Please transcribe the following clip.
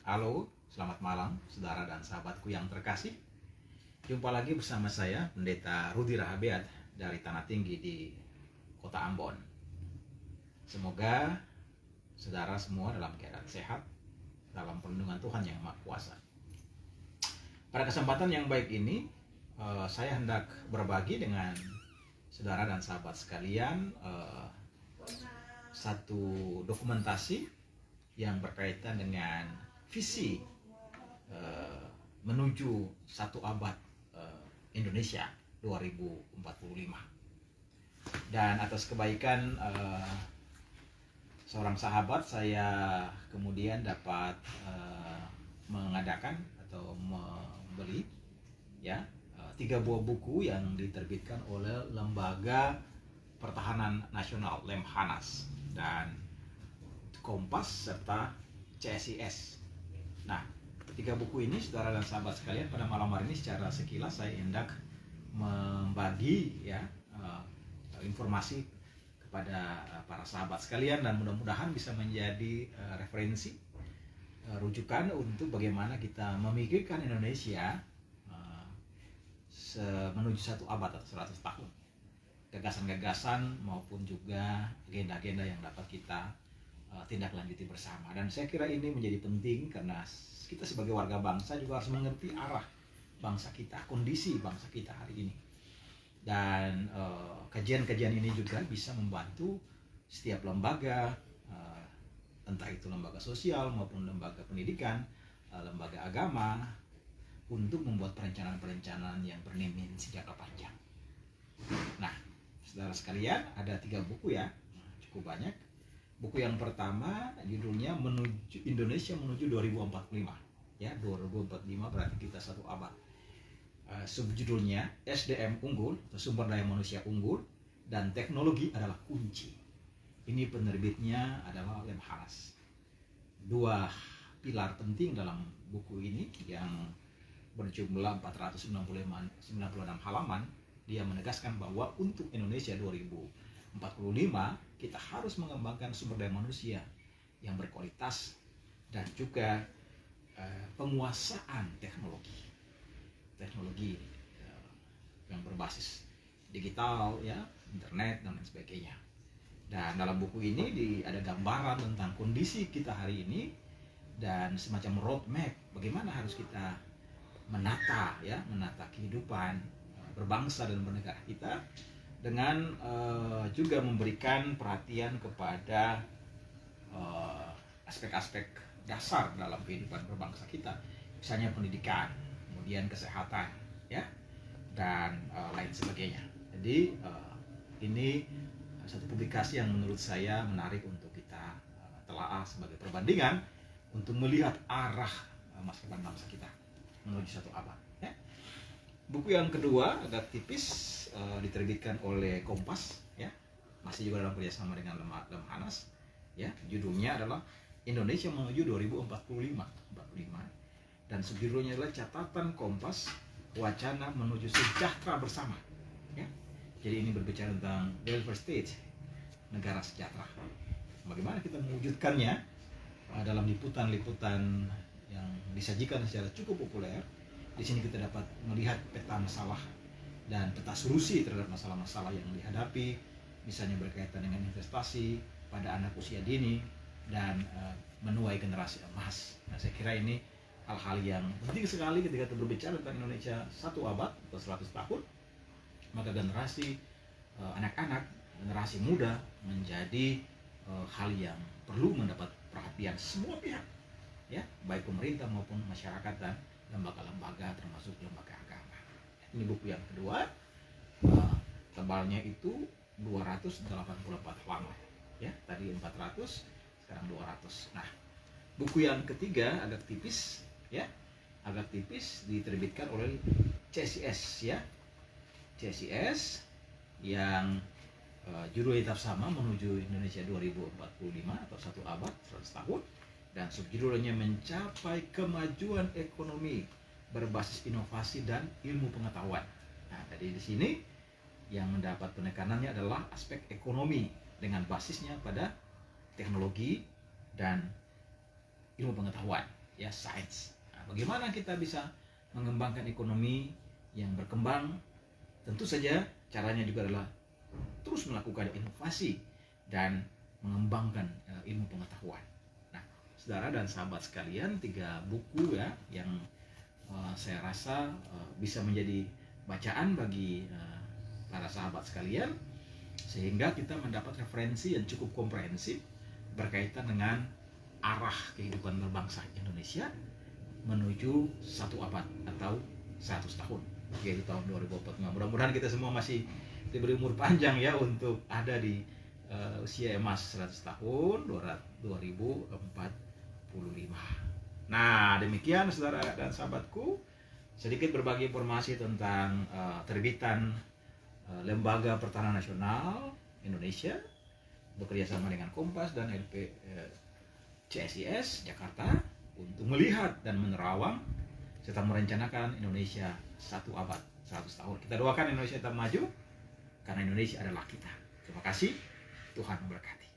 Halo, selamat malam saudara dan sahabatku yang terkasih. Jumpa lagi bersama saya, Pendeta Rudi Rahabeat dari Tanah Tinggi di Kota Ambon. Semoga saudara semua dalam keadaan sehat, dalam perlindungan Tuhan yang Maha Kuasa. Pada kesempatan yang baik ini, saya hendak berbagi dengan saudara dan sahabat sekalian satu dokumentasi yang berkaitan dengan visi menuju satu abad Indonesia 2045. Dan atas kebaikan seorang sahabat, saya kemudian dapat mengadakan atau membeli 3 buah buku yang diterbitkan oleh Lembaga Pertahanan Nasional Lemhanas dan Kompas serta CSIS. Nah, 3 buku ini saudara dan sahabat sekalian, pada malam hari ini secara sekilas saya hendak membagi informasi kepada para sahabat sekalian, dan mudah-mudahan bisa menjadi referensi, rujukan untuk bagaimana kita memikirkan Indonesia menuju satu abad atau 100 tahun. Gagasan-gagasan maupun juga agenda-agenda yang dapat kita tindak lanjuti bersama. Dan saya kira ini menjadi penting karena kita sebagai warga bangsa juga harus mengerti arah bangsa kita, kondisi bangsa kita hari ini. Dan kajian-kajian ini juga bisa membantu setiap lembaga, entah itu lembaga sosial maupun lembaga pendidikan, lembaga agama, untuk membuat perencanaan-perencanaan yang bernilai jangka panjang. Nah, saudara sekalian, ada 3 buku ya, cukup banyak. Buku yang pertama judulnya Indonesia menuju 2045. Ya, 2045 berarti kita satu abad. Subjudulnya SDM unggul atau sumber daya manusia unggul dan teknologi adalah kunci. Ini penerbitnya adalah Lemhanas. 2 pilar penting dalam buku ini yang berjumlah 496 halaman. Dia menegaskan bahwa untuk Indonesia 2045 kita harus mengembangkan sumber daya manusia yang berkualitas dan juga penguasaan teknologi yang berbasis digital, ya, internet dan lain sebagainya. Dan dalam buku ini ada gambaran tentang kondisi kita hari ini dan semacam roadmap bagaimana harus kita menata kehidupan berbangsa dan bernegara kita, dengan juga memberikan perhatian kepada aspek-aspek dasar dalam kehidupan berbangsa kita, misalnya pendidikan, kemudian kesehatan, ya, dan lain sebagainya. Jadi ini satu publikasi yang menurut saya menarik untuk kita telaah sebagai perbandingan untuk melihat arah masa depan bangsa kita menuju satu abad. Ya. Buku yang kedua agak tipis, diterbitkan oleh Kompas, ya, masih juga dalam kerjasama dengan Lemhanas, ya. Judulnya adalah Indonesia menuju 2045, dan subjudulnya adalah Catatan Kompas Wacana Menuju Sejahtera Bersama. Ya. Jadi ini berbicara tentang welfare state, negara sejahtera. Bagaimana kita mewujudkannya dalam liputan-liputan yang disajikan secara cukup populer. Di sini kita dapat melihat peta masalah dan peta solusi terhadap masalah-masalah yang dihadapi, misalnya berkaitan dengan investasi pada anak usia dini dan menuai generasi emas. Nah, saya kira ini hal-hal yang penting sekali ketika kita berbicara tentang Indonesia satu abad atau 100 tahun. Maka generasi anak-anak, generasi muda menjadi hal yang perlu mendapat perhatian semua pihak, ya, baik pemerintah maupun masyarakat dan lembaga-lembaga termasuk lembaga agama. Ini buku yang kedua, tebalnya itu 284 halaman, ya, tadi 400, sekarang 200. Nah, buku yang ketiga agak tipis, ya, diterbitkan oleh CSIS, ya, CSIS yang judulnya tetap sama, Menuju Indonesia 2045 atau satu abad 100 tahun, dan subjudulnya Mencapai Kemajuan Ekonomi Berbasis Inovasi dan Ilmu Pengetahuan. Nah, tadi di sini yang mendapat penekanannya adalah aspek ekonomi dengan basisnya pada teknologi dan ilmu pengetahuan, ya sains. Nah, bagaimana kita bisa mengembangkan ekonomi yang berkembang? Tentu saja caranya juga adalah terus melakukan inovasi dan mengembangkan ilmu pengetahuan. Nah, saudara dan sahabat sekalian, 3 buku ya yang saya rasa bisa menjadi bacaan bagi para sahabat sekalian, sehingga kita mendapat referensi yang cukup komprehensif berkaitan dengan arah kehidupan berbangsa Indonesia menuju 1 abad atau 100 tahun, yaitu tahun 2045. Mudah-mudahan kita semua masih diberi umur panjang ya untuk ada di usia emas 100 tahun 2045. Nah, demikian saudara dan sahabatku, sedikit berbagi informasi tentang terbitan Lembaga Pertahanan Nasional Indonesia bekerja sama dengan Kompas dan LP CSIS Jakarta untuk melihat dan menerawang serta merencanakan Indonesia 1 abad 100 tahun. Kita doakan Indonesia tetap maju karena Indonesia adalah kita. Terima kasih, Tuhan memberkati.